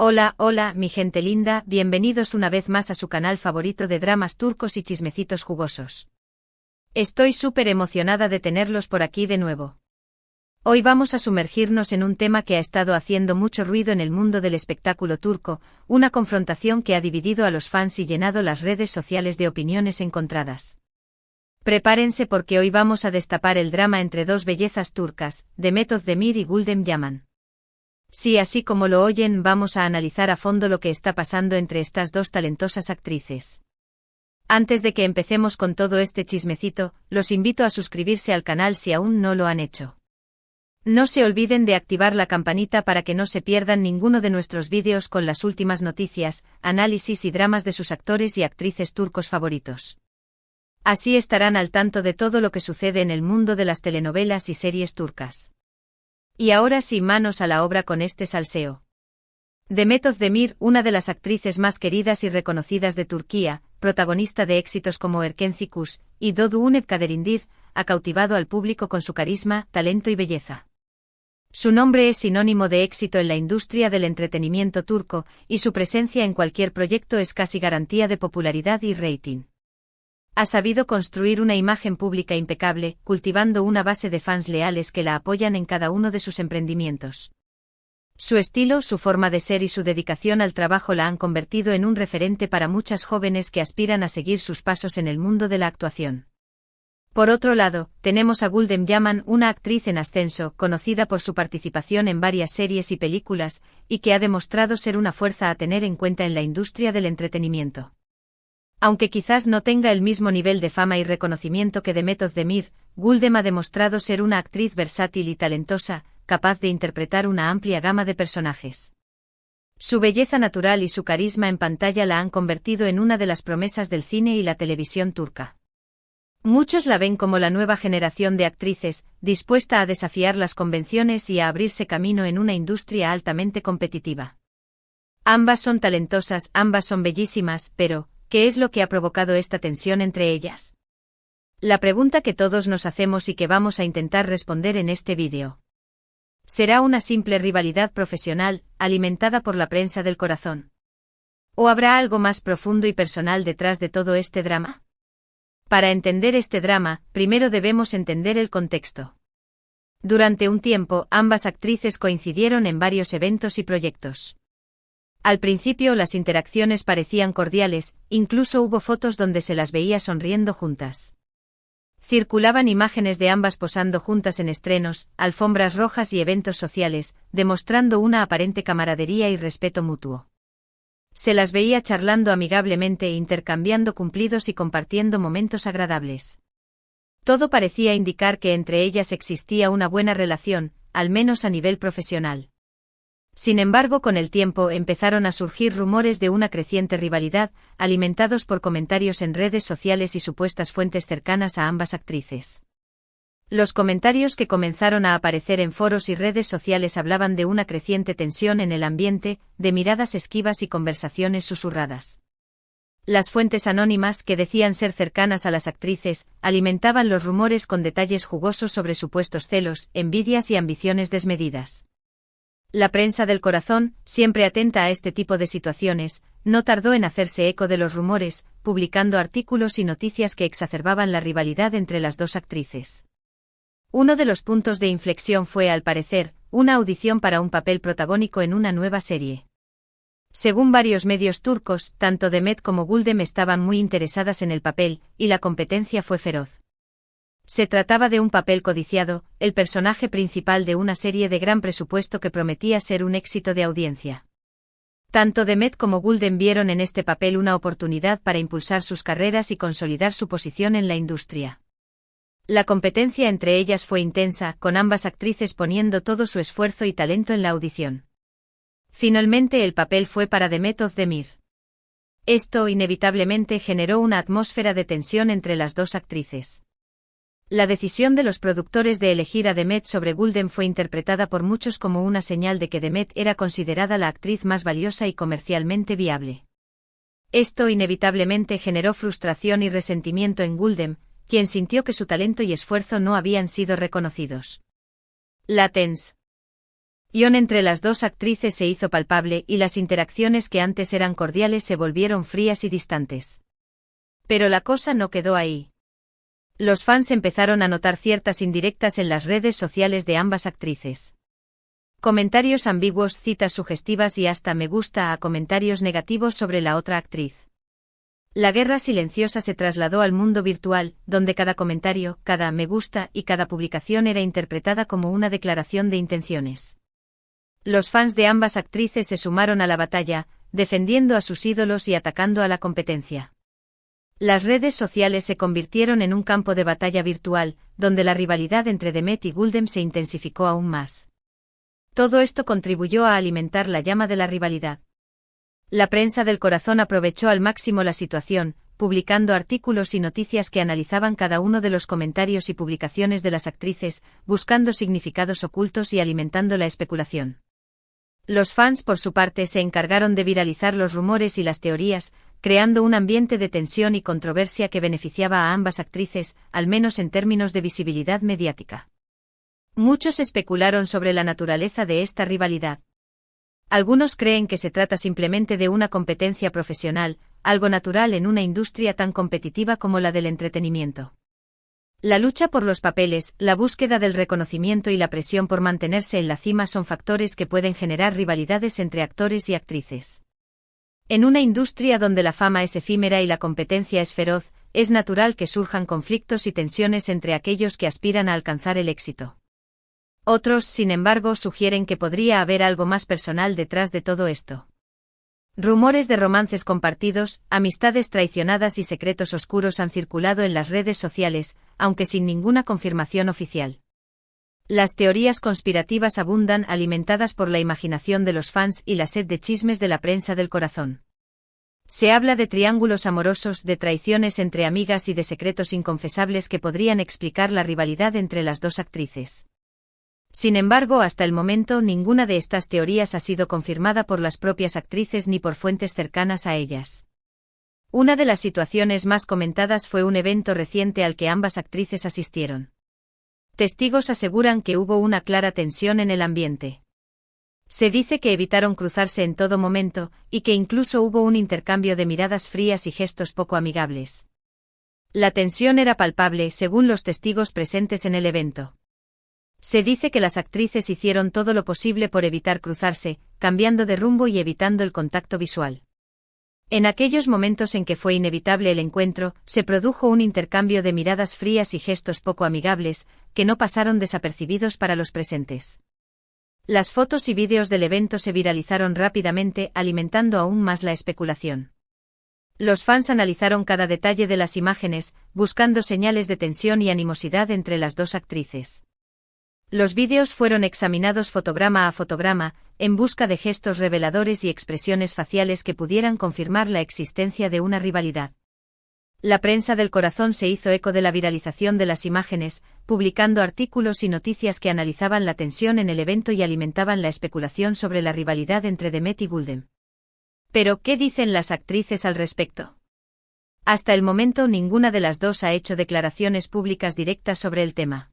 Hola, hola, mi gente linda, bienvenidos una vez más a su canal favorito de dramas turcos y chismecitos jugosos. Estoy súper emocionada de tenerlos por aquí de nuevo. Hoy vamos a sumergirnos en un tema que ha estado haciendo mucho ruido en el mundo del espectáculo turco, una confrontación que ha dividido a los fans y llenado las redes sociales de opiniones encontradas. Prepárense porque hoy vamos a destapar el drama entre dos bellezas turcas, Demet Özdemir y Güldem Yaman. Sí, así como lo oyen, vamos a analizar a fondo lo que está pasando entre estas dos talentosas actrices. Antes de que empecemos con todo este chismecito, los invito a suscribirse al canal si aún no lo han hecho. No se olviden de activar la campanita para que no se pierdan ninguno de nuestros vídeos con las últimas noticias, análisis y dramas de sus actores y actrices turcos favoritos. Así estarán al tanto de todo lo que sucede en el mundo de las telenovelas y series turcas. Y ahora sí, manos a la obra con este salseo. Demet Özdemir, una de las actrices más queridas y reconocidas de Turquía, protagonista de éxitos como Erkenci Kuş y Doğduğun Kaderindir, ha cautivado al público con su carisma, talento y belleza. Su nombre es sinónimo de éxito en la industria del entretenimiento turco, y su presencia en cualquier proyecto es casi garantía de popularidad y rating. Ha sabido construir una imagen pública impecable, cultivando una base de fans leales que la apoyan en cada uno de sus emprendimientos. Su estilo, su forma de ser y su dedicación al trabajo la han convertido en un referente para muchas jóvenes que aspiran a seguir sus pasos en el mundo de la actuación. Por otro lado, tenemos a Güldem Yaman, una actriz en ascenso, conocida por su participación en varias series y películas, y que ha demostrado ser una fuerza a tener en cuenta en la industria del entretenimiento. Aunque quizás no tenga el mismo nivel de fama y reconocimiento que Demet Özdemir, Güldem ha demostrado ser una actriz versátil y talentosa, capaz de interpretar una amplia gama de personajes. Su belleza natural y su carisma en pantalla la han convertido en una de las promesas del cine y la televisión turca. Muchos la ven como la nueva generación de actrices, dispuesta a desafiar las convenciones y a abrirse camino en una industria altamente competitiva. Ambas son talentosas, ambas son bellísimas, pero ¿qué es lo que ha provocado esta tensión entre ellas? La pregunta que todos nos hacemos y que vamos a intentar responder en este vídeo. ¿Será una simple rivalidad profesional, alimentada por la prensa del corazón? ¿O habrá algo más profundo y personal detrás de todo este drama? Para entender este drama, primero debemos entender el contexto. Durante un tiempo, ambas actrices coincidieron en varios eventos y proyectos. Al principio las interacciones parecían cordiales, incluso hubo fotos donde se las veía sonriendo juntas. Circulaban imágenes de ambas posando juntas en estrenos, alfombras rojas y eventos sociales, demostrando una aparente camaradería y respeto mutuo. Se las veía charlando amigablemente e intercambiando cumplidos y compartiendo momentos agradables. Todo parecía indicar que entre ellas existía una buena relación, al menos a nivel profesional. Sin embargo, con el tiempo empezaron a surgir rumores de una creciente rivalidad, alimentados por comentarios en redes sociales y supuestas fuentes cercanas a ambas actrices. Los comentarios que comenzaron a aparecer en foros y redes sociales hablaban de una creciente tensión en el ambiente, de miradas esquivas y conversaciones susurradas. Las fuentes anónimas, que decían ser cercanas a las actrices, alimentaban los rumores con detalles jugosos sobre supuestos celos, envidias y ambiciones desmedidas. La prensa del corazón, siempre atenta a este tipo de situaciones, no tardó en hacerse eco de los rumores, publicando artículos y noticias que exacerbaban la rivalidad entre las dos actrices. Uno de los puntos de inflexión fue, al parecer, una audición para un papel protagónico en una nueva serie. Según varios medios turcos, tanto Demet como Güldem estaban muy interesadas en el papel, y la competencia fue feroz. Se trataba de un papel codiciado, el personaje principal de una serie de gran presupuesto que prometía ser un éxito de audiencia. Tanto Demet como Güldem vieron en este papel una oportunidad para impulsar sus carreras y consolidar su posición en la industria. La competencia entre ellas fue intensa, con ambas actrices poniendo todo su esfuerzo y talento en la audición. Finalmente el papel fue para Demet Özdemir. Esto inevitablemente generó una atmósfera de tensión entre las dos actrices. La decisión de los productores de elegir a Demet sobre Güldem fue interpretada por muchos como una señal de que Demet era considerada la actriz más valiosa y comercialmente viable. Esto inevitablemente generó frustración y resentimiento en Güldem, quien sintió que su talento y esfuerzo no habían sido reconocidos. La tensión Entre las dos actrices se hizo palpable y las interacciones que antes eran cordiales se volvieron frías y distantes. Pero la cosa no quedó ahí. Los fans empezaron a notar ciertas indirectas en las redes sociales de ambas actrices. Comentarios ambiguos, citas sugestivas y hasta me gusta a comentarios negativos sobre la otra actriz. La guerra silenciosa se trasladó al mundo virtual, donde cada comentario, cada me gusta y cada publicación era interpretada como una declaración de intenciones. Los fans de ambas actrices se sumaron a la batalla, defendiendo a sus ídolos y atacando a la competencia. Las redes sociales se convirtieron en un campo de batalla virtual, donde la rivalidad entre Demet y Guldem se intensificó aún más. Todo esto contribuyó a alimentar la llama de la rivalidad. La prensa del corazón aprovechó al máximo la situación, publicando artículos y noticias que analizaban cada uno de los comentarios y publicaciones de las actrices, buscando significados ocultos y alimentando la especulación. Los fans, por su parte, se encargaron de viralizar los rumores y las teorías, creando un ambiente de tensión y controversia que beneficiaba a ambas actrices, al menos en términos de visibilidad mediática. Muchos especularon sobre la naturaleza de esta rivalidad. Algunos creen que se trata simplemente de una competencia profesional, algo natural en una industria tan competitiva como la del entretenimiento. La lucha por los papeles, la búsqueda del reconocimiento y la presión por mantenerse en la cima son factores que pueden generar rivalidades entre actores y actrices. En una industria donde la fama es efímera y la competencia es feroz, es natural que surjan conflictos y tensiones entre aquellos que aspiran a alcanzar el éxito. Otros, sin embargo, sugieren que podría haber algo más personal detrás de todo esto. Rumores de romances compartidos, amistades traicionadas y secretos oscuros han circulado en las redes sociales, aunque sin ninguna confirmación oficial. Las teorías conspirativas abundan, alimentadas por la imaginación de los fans y la sed de chismes de la prensa del corazón. Se habla de triángulos amorosos, de traiciones entre amigas y de secretos inconfesables que podrían explicar la rivalidad entre las dos actrices. Sin embargo, hasta el momento ninguna de estas teorías ha sido confirmada por las propias actrices ni por fuentes cercanas a ellas. Una de las situaciones más comentadas fue un evento reciente al que ambas actrices asistieron. Testigos aseguran que hubo una clara tensión en el ambiente. Se dice que evitaron cruzarse en todo momento, y que incluso hubo un intercambio de miradas frías y gestos poco amigables. La tensión era palpable, según los testigos presentes en el evento. Se dice que las actrices hicieron todo lo posible por evitar cruzarse, cambiando de rumbo y evitando el contacto visual. En aquellos momentos en que fue inevitable el encuentro, se produjo un intercambio de miradas frías y gestos poco amigables, que no pasaron desapercibidos para los presentes. Las fotos y vídeos del evento se viralizaron rápidamente, alimentando aún más la especulación. Los fans analizaron cada detalle de las imágenes, buscando señales de tensión y animosidad entre las dos actrices. Los vídeos fueron examinados fotograma a fotograma, en busca de gestos reveladores y expresiones faciales que pudieran confirmar la existencia de una rivalidad. La prensa del corazón se hizo eco de la viralización de las imágenes, publicando artículos y noticias que analizaban la tensión en el evento y alimentaban la especulación sobre la rivalidad entre Demet y Guldem. Pero, ¿qué dicen las actrices al respecto? Hasta el momento ninguna de las dos ha hecho declaraciones públicas directas sobre el tema.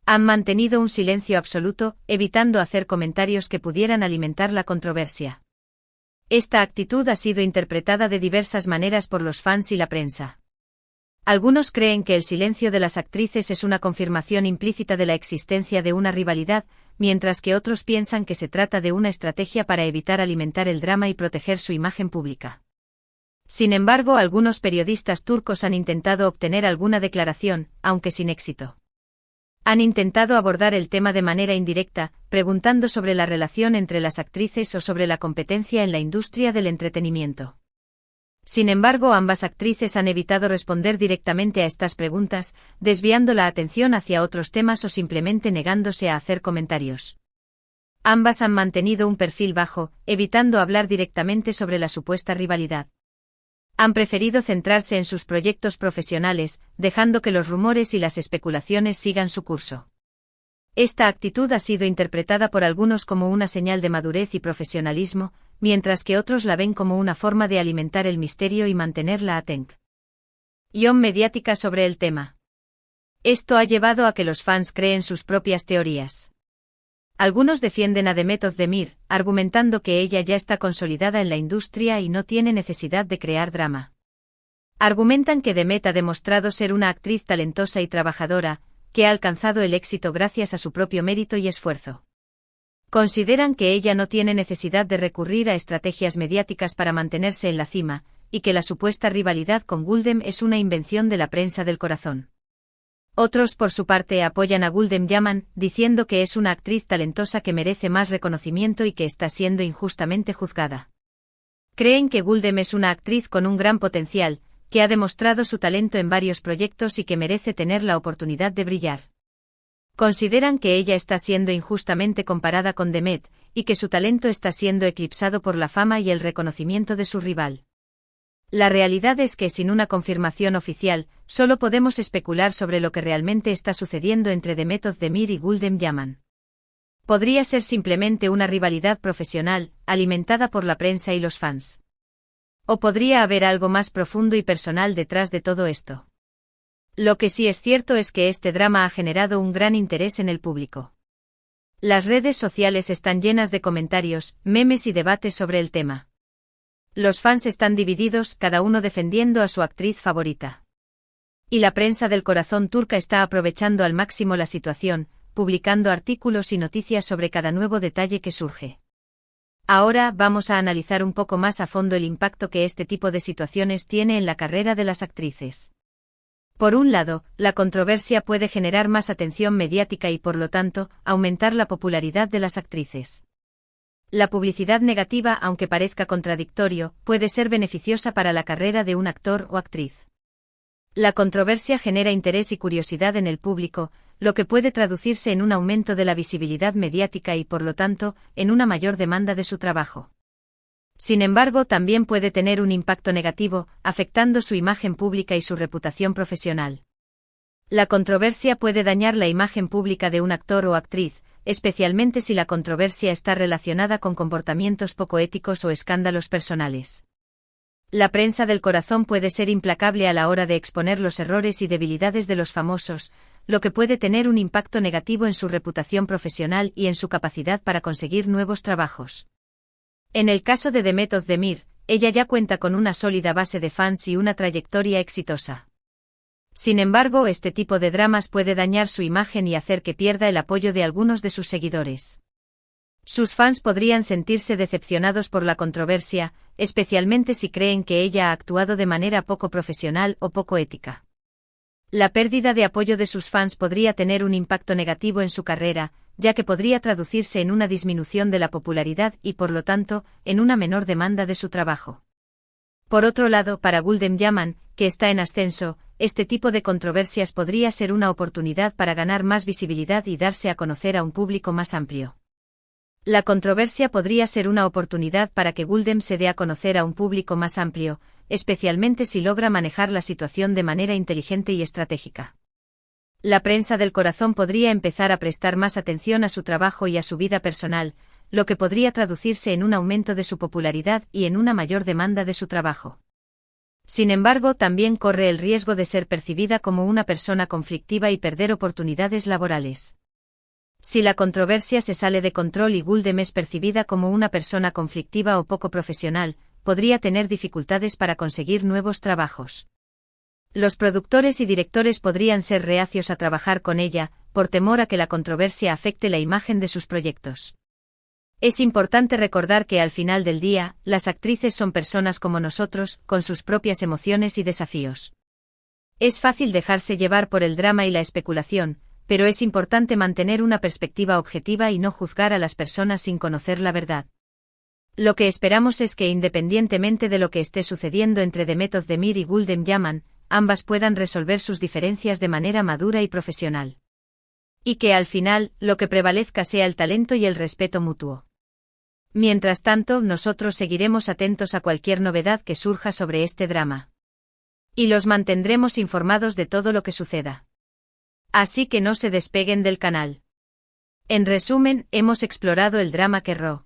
Han mantenido un silencio absoluto, evitando hacer comentarios que pudieran alimentar la controversia. Esta actitud ha sido interpretada de diversas maneras por los fans y la prensa. Algunos creen que el silencio de las actrices es una confirmación implícita de la existencia de una rivalidad, mientras que otros piensan que se trata de una estrategia para evitar alimentar el drama y proteger su imagen pública. Sin embargo, algunos periodistas turcos han intentado obtener alguna declaración, aunque sin éxito. Han intentado abordar el tema de manera indirecta, preguntando sobre la relación entre las actrices o sobre la competencia en la industria del entretenimiento. Sin embargo, ambas actrices han evitado responder directamente a estas preguntas, desviando la atención hacia otros temas o simplemente negándose a hacer comentarios. Ambas han mantenido un perfil bajo, evitando hablar directamente sobre la supuesta rivalidad. Han preferido centrarse en sus proyectos profesionales, dejando que los rumores y las especulaciones sigan su curso. Esta actitud ha sido interpretada por algunos como una señal de madurez y profesionalismo, mientras que otros la ven como una forma de alimentar el misterio y mantener la atención mediática sobre el tema. Esto ha llevado a que los fans creen sus propias teorías. Algunos defienden a Demet Özdemir, argumentando que ella ya está consolidada en la industria y no tiene necesidad de crear drama. Argumentan que Demet ha demostrado ser una actriz talentosa y trabajadora, que ha alcanzado el éxito gracias a su propio mérito y esfuerzo. Consideran que ella no tiene necesidad de recurrir a estrategias mediáticas para mantenerse en la cima, y que la supuesta rivalidad con Güldem es una invención de la prensa del corazón. Otros, por su parte, apoyan a Güldem Yaman, diciendo que es una actriz talentosa que merece más reconocimiento y que está siendo injustamente juzgada. Creen que Güldem es una actriz con un gran potencial, que ha demostrado su talento en varios proyectos y que merece tener la oportunidad de brillar. Consideran que ella está siendo injustamente comparada con Demet, y que su talento está siendo eclipsado por la fama y el reconocimiento de su rival. La realidad es que sin una confirmación oficial, solo podemos especular sobre lo que realmente está sucediendo entre Demet Özdemir y Güldem Yaman. Podría ser simplemente una rivalidad profesional, alimentada por la prensa y los fans. O podría haber algo más profundo y personal detrás de todo esto. Lo que sí es cierto es que este drama ha generado un gran interés en el público. Las redes sociales están llenas de comentarios, memes y debates sobre el tema. Los fans están divididos, cada uno defendiendo a su actriz favorita. Y la prensa del corazón turca está aprovechando al máximo la situación, publicando artículos y noticias sobre cada nuevo detalle que surge. Ahora vamos a analizar un poco más a fondo el impacto que este tipo de situaciones tiene en la carrera de las actrices. Por un lado, la controversia puede generar más atención mediática y por lo tanto, aumentar la popularidad de las actrices. La publicidad negativa, aunque parezca contradictorio, puede ser beneficiosa para la carrera de un actor o actriz. La controversia genera interés y curiosidad en el público, lo que puede traducirse en un aumento de la visibilidad mediática y por lo tanto, en una mayor demanda de su trabajo. Sin embargo, también puede tener un impacto negativo, afectando su imagen pública y su reputación profesional. La controversia puede dañar la imagen pública de un actor o actriz, especialmente si la controversia está relacionada con comportamientos poco éticos o escándalos personales. La prensa del corazón puede ser implacable a la hora de exponer los errores y debilidades de los famosos, lo que puede tener un impacto negativo en su reputación profesional y en su capacidad para conseguir nuevos trabajos. En el caso de Demet Özdemir, ella ya cuenta con una sólida base de fans y una trayectoria exitosa. Sin embargo, este tipo de dramas puede dañar su imagen y hacer que pierda el apoyo de algunos de sus seguidores. Sus fans podrían sentirse decepcionados por la controversia, especialmente si creen que ella ha actuado de manera poco profesional o poco ética. La pérdida de apoyo de sus fans podría tener un impacto negativo en su carrera, ya que podría traducirse en una disminución de la popularidad y por lo tanto, en una menor demanda de su trabajo. Por otro lado, para Güldem Yaman, que está en ascenso, este tipo de controversias podría ser una oportunidad para ganar más visibilidad y darse a conocer a un público más amplio. La controversia podría ser una oportunidad para que Güldem se dé a conocer a un público más amplio, especialmente si logra manejar la situación de manera inteligente y estratégica. La prensa del corazón podría empezar a prestar más atención a su trabajo y a su vida personal, lo que podría traducirse en un aumento de su popularidad y en una mayor demanda de su trabajo. Sin embargo, también corre el riesgo de ser percibida como una persona conflictiva y perder oportunidades laborales. Si la controversia se sale de control y Güldem es percibida como una persona conflictiva o poco profesional, podría tener dificultades para conseguir nuevos trabajos. Los productores y directores podrían ser reacios a trabajar con ella, por temor a que la controversia afecte la imagen de sus proyectos. Es importante recordar que al final del día, las actrices son personas como nosotros, con sus propias emociones y desafíos. Es fácil dejarse llevar por el drama y la especulación, pero es importante mantener una perspectiva objetiva y no juzgar a las personas sin conocer la verdad. Lo que esperamos es que independientemente de lo que esté sucediendo entre Demet Özdemir y Güldem Yaman, ambas puedan resolver sus diferencias de manera madura y profesional. Y que al final, lo que prevalezca sea el talento y el respeto mutuo. Mientras tanto, nosotros seguiremos atentos a cualquier novedad que surja sobre este drama. Y los mantendremos informados de todo lo que suceda. Así que no se despeguen del canal. En resumen, hemos explorado el drama que rodea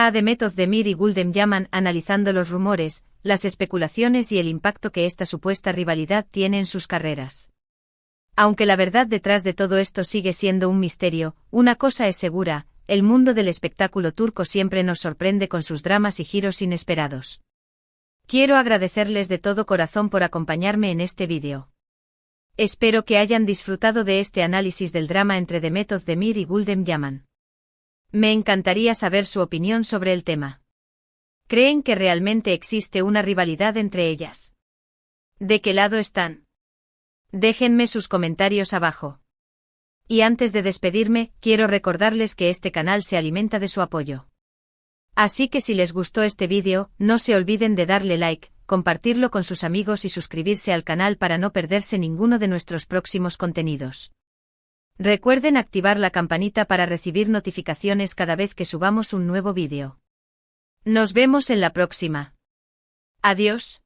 a Demet Özdemir y Güldem Yaman, analizando los rumores, las especulaciones y el impacto que esta supuesta rivalidad tiene en sus carreras. Aunque la verdad detrás de todo esto sigue siendo un misterio, una cosa es segura, el mundo del espectáculo turco siempre nos sorprende con sus dramas y giros inesperados. Quiero agradecerles de todo corazón por acompañarme en este vídeo. Espero que hayan disfrutado de este análisis del drama entre Demet Özdemir y Gülden Yaman. Me encantaría saber su opinión sobre el tema. ¿Creen que realmente existe una rivalidad entre ellas? ¿De qué lado están? Déjenme sus comentarios abajo. Y antes de despedirme, quiero recordarles que este canal se alimenta de su apoyo. Así que si les gustó este vídeo, no se olviden de darle like, compartirlo con sus amigos y suscribirse al canal para no perderse ninguno de nuestros próximos contenidos. Recuerden activar la campanita para recibir notificaciones cada vez que subamos un nuevo vídeo. Nos vemos en la próxima. Adiós.